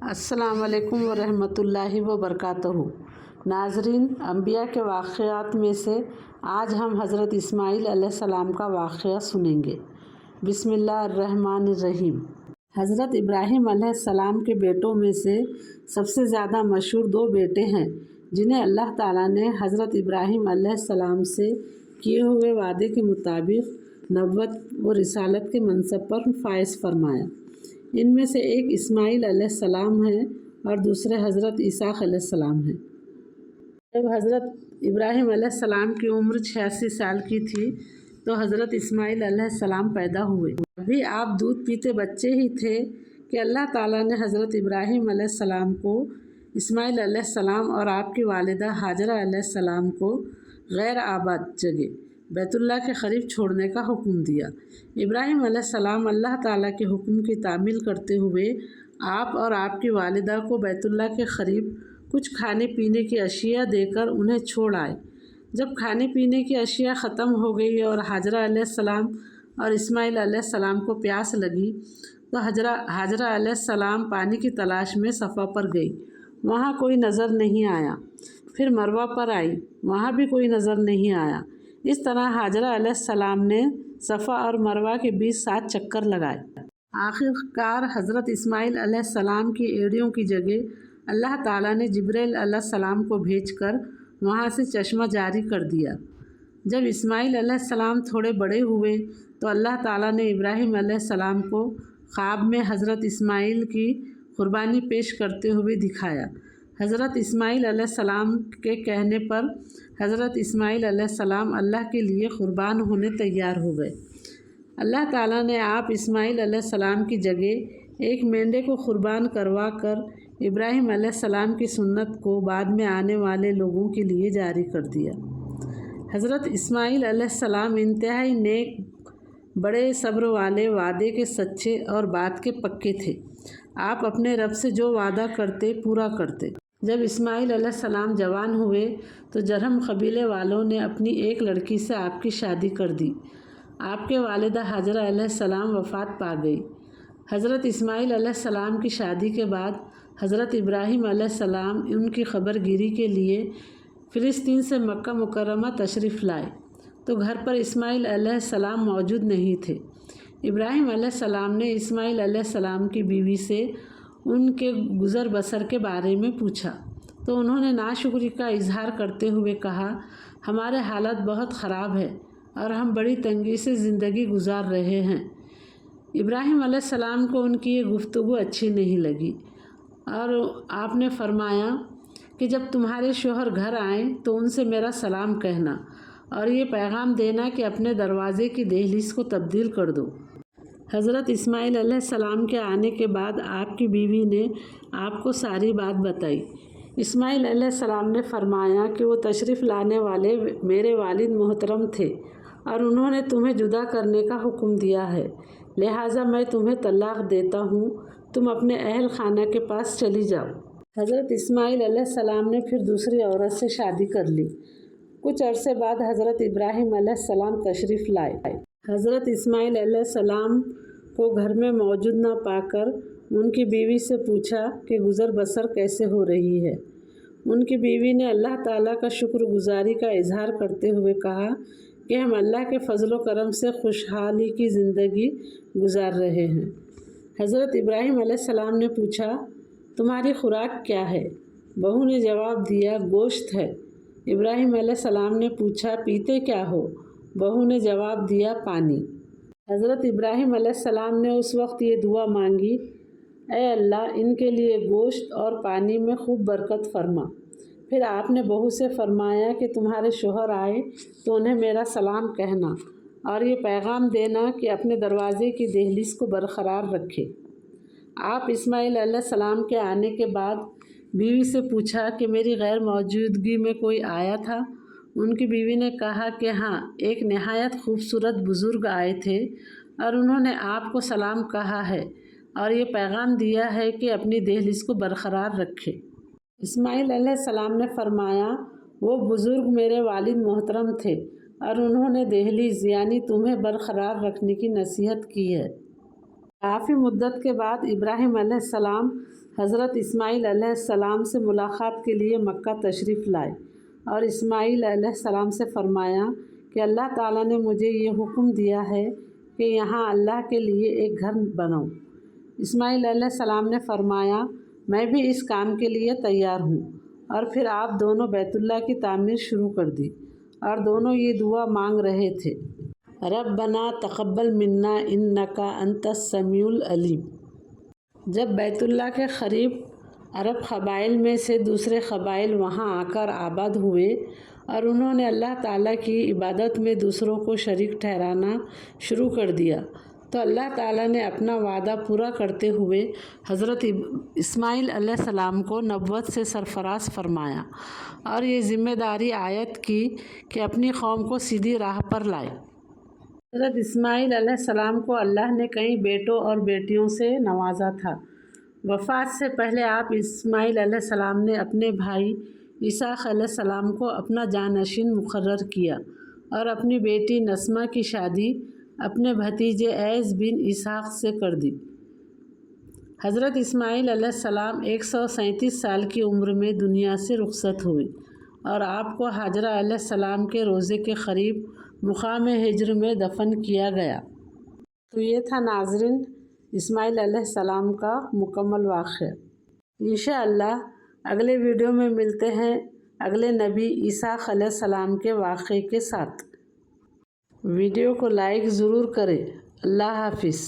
السلام علیکم ورحمۃ اللہ وبرکاتہ۔ ناظرین، انبیاء کے واقعات میں سے آج ہم حضرت اسماعیل علیہ السلام کا واقعہ سنیں گے۔ بسم اللہ الرحمن الرحیم۔ حضرت ابراہیم علیہ السلام کے بیٹوں میں سے سب سے زیادہ مشہور دو بیٹے ہیں جنہیں اللہ تعالیٰ نے حضرت ابراہیم علیہ السلام سے کیے ہوئے وعدے کے مطابق نبوت و رسالت کے منصب پر فائز فرمایا۔ ان میں سے ایک اسماعیل علیہ السلام ہے اور دوسرے حضرت اسحاق علیہ السلام ہیں۔ جب حضرت ابراہیم علیہ السلام کی عمر 86 سال کی تھی تو حضرت اسماعیل علیہ السلام پیدا ہوئے۔ ابھی آپ دودھ پیتے بچے ہی تھے کہ اللہ تعالیٰ نے حضرت ابراہیم علیہ السلام کو اسماعیل علیہ السلام اور آپ کی والدہ ہاجرہ علیہ السلام کو غیر آباد جگہ بیت اللہ کے قریب چھوڑنے کا حکم دیا۔ ابراہیم علیہ السلام اللہ تعالیٰ کے حکم کی تعمیل کرتے ہوئے آپ اور آپ کی والدہ کو بیت اللہ کے قریب کچھ کھانے پینے کی اشیاء دے کر انہیں چھوڑ آئے۔ جب کھانے پینے کی اشیاء ختم ہو گئی اور ہاجرہ علیہ السلام اور اسماعیل علیہ السلام کو پیاس لگی تو ہاجرہ علیہ السلام پانی کی تلاش میں صفا پر گئی، وہاں کوئی نظر نہیں آیا۔ پھر مروہ پر آئی، وہاں بھی کوئی نظر نہیں آیا۔ اس طرح ہاجرہ علیہ السلام نے صفا اور مروہ کے بیچ 7 چکر لگائے۔ آخر کار حضرت اسماعیل علیہ السلام کی ایڑیوں کی جگہ اللہ تعالیٰ نے جبرائیل علیہ السلام کو بھیج کر وہاں سے چشمہ جاری کر دیا۔ جب اسماعیل علیہ السلام تھوڑے بڑے ہوئے تو اللہ تعالیٰ نے ابراہیم علیہ السلام کو خواب میں حضرت اسماعیل کی قربانی پیش کرتے ہوئے دکھایا۔ حضرت اسماعیل علیہ السلام کے کہنے پر حضرت اسماعیل علیہ السلام اللہ کے لیے قربان ہونے تیار ہو گئے۔ اللہ تعالیٰ نے آپ اسماعیل علیہ السلام کی جگہ ایک مینڈے کو قربان کروا کر ابراہیم علیہ السلام کی سنت کو بعد میں آنے والے لوگوں کے لیے جاری کر دیا۔ حضرت اسماعیل علیہ السلام انتہائی نیک، بڑے صبر والے، وعدے کے سچے اور بات کے پکے تھے۔ آپ اپنے رب سے جو وعدہ کرتے پورا کرتے۔ جب اسماعیل علیہ السلام جوان ہوئے تو جرہم قبیلے والوں نے اپنی ایک لڑکی سے آپ کی شادی کر دی۔ آپ کے والدہ ہاجرہ علیہ السلام وفات پا گئی۔ حضرت اسماعیل علیہ السلام کی شادی کے بعد حضرت ابراہیم علیہ السلام ان کی خبر گیری کے لیے فلسطین سے مکہ مکرمہ تشریف لائے تو گھر پر اسماعیل علیہ السلام موجود نہیں تھے۔ ابراہیم علیہ السلام نے اسماعیل علیہ السلام کی بیوی سے ان کے گزر بسر کے بارے میں پوچھا تو انہوں نے ناشکری کا اظہار کرتے ہوئے کہا، ہمارے حالت بہت خراب ہے اور ہم بڑی تنگی سے زندگی گزار رہے ہیں۔ ابراہیم علیہ السلام کو ان کی یہ گفتگو اچھی نہیں لگی اور آپ نے فرمایا کہ جب تمہارے شوہر گھر آئیں تو ان سے میرا سلام کہنا اور یہ پیغام دینا کہ اپنے دروازے کی دہلیز کو تبدیل کر دو۔ حضرت اسماعیل علیہ السلام کے آنے کے بعد آپ کی بیوی نے آپ کو ساری بات بتائی۔ اسماعیل علیہ السلام نے فرمایا کہ وہ تشریف لانے والے میرے والد محترم تھے اور انہوں نے تمہیں جدا کرنے کا حکم دیا ہے، لہٰذا میں تمہیں طلاق دیتا ہوں، تم اپنے اہل خانہ کے پاس چلی جاؤ۔ حضرت اسماعیل علیہ السلام نے پھر دوسری عورت سے شادی کر لی۔ کچھ عرصے بعد حضرت ابراہیم علیہ السلام تشریف لائے۔ حضرت اسماعیل علیہ السلام کو گھر میں موجود نہ پا کر ان کی بیوی سے پوچھا کہ گزر بسر کیسے ہو رہی ہے۔ ان کی بیوی نے اللہ تعالیٰ کا شکر گزاری کا اظہار کرتے ہوئے کہا کہ ہم اللہ کے فضل و کرم سے خوشحالی کی زندگی گزار رہے ہیں۔ حضرت ابراہیم علیہ السلام نے پوچھا، تمہاری خوراک کیا ہے؟ بہو نے جواب دیا، گوشت ہے۔ ابراہیم علیہ السلام نے پوچھا، پیتے کیا ہو؟ بہو نے جواب دیا، پانی۔ حضرت ابراہیم علیہ السلام نے اس وقت یہ دعا مانگی، اے اللہ، ان کے لیے گوشت اور پانی میں خوب برکت فرما۔ پھر آپ نے بہو سے فرمایا کہ تمہارے شوہر آئے تو انہیں میرا سلام کہنا اور یہ پیغام دینا کہ اپنے دروازے کی دہلیز کو برقرار رکھے۔ آپ اسماعیل علیہ السلام کے آنے کے بعد بیوی سے پوچھا کہ میری غیر موجودگی میں کوئی آیا تھا؟ ان کی بیوی نے کہا کہ ہاں، ایک نہایت خوبصورت بزرگ آئے تھے اور انہوں نے آپ کو سلام کہا ہے اور یہ پیغام دیا ہے کہ اپنی دہلیز کو برقرار رکھے۔ اسماعیل علیہ السلام نے فرمایا، وہ بزرگ میرے والد محترم تھے اور انہوں نے دہلیز یعنی تمہیں برقرار رکھنے کی نصیحت کی ہے۔ کافی مدت کے بعد ابراہیم علیہ السلام حضرت اسماعیل علیہ السلام سے ملاقات کے لیے مکہ تشریف لائے اور اسماعیل علیہ السلام سے فرمایا کہ اللہ تعالیٰ نے مجھے یہ حکم دیا ہے کہ یہاں اللہ کے لیے ایک گھر بناؤ۔ اسماعیل علیہ السلام نے فرمایا میں بھی اس کام کے لیے تیار ہوں، اور پھر آپ دونوں بیت اللہ کی تعمیر شروع کر دی اور دونوں یہ دعا مانگ رہے تھے، ربنا تقبل منا انک انت السمیع العلیم۔ جب بیت اللہ کے قریب عرب قبائل میں سے دوسرے قبائل وہاں آ کر آباد ہوئے اور انہوں نے اللہ تعالیٰ کی عبادت میں دوسروں کو شریک ٹھہرانا شروع کر دیا تو اللہ تعالیٰ نے اپنا وعدہ پورا کرتے ہوئے حضرت اسماعیل علیہ السلام کو نبوت سے سرفراز فرمایا اور یہ ذمہ داری عائد کی کہ اپنی قوم کو سیدھی راہ پر لائے۔ حضرت اسماعیل علیہ السلام کو اللہ نے کئی بیٹوں اور بیٹیوں سے نوازا تھا۔ وفات سے پہلے آپ اسماعیل علیہ السلام نے اپنے بھائی اسحاق علیہ السلام کو اپنا جانشین مقرر کیا اور اپنی بیٹی نسمہ کی شادی اپنے بھتیجے عیس بن اسحاق سے کر دی۔ حضرت اسماعیل علیہ السلام 137 سال کی عمر میں دنیا سے رخصت ہوئے اور آپ کو ہاجرہ علیہ السلام کے روضے کے قریب مقام ہجر میں دفن کیا گیا۔ تو یہ تھا ناظرین اسماعیل علیہ السلام کا مکمل واقعہ۔ انشاءاللہ اگلے ویڈیو میں ملتے ہیں اگلے نبی اسحاق علیہ السلام کے واقعے کے ساتھ۔ ویڈیو کو لائک ضرور کریں۔ اللہ حافظ۔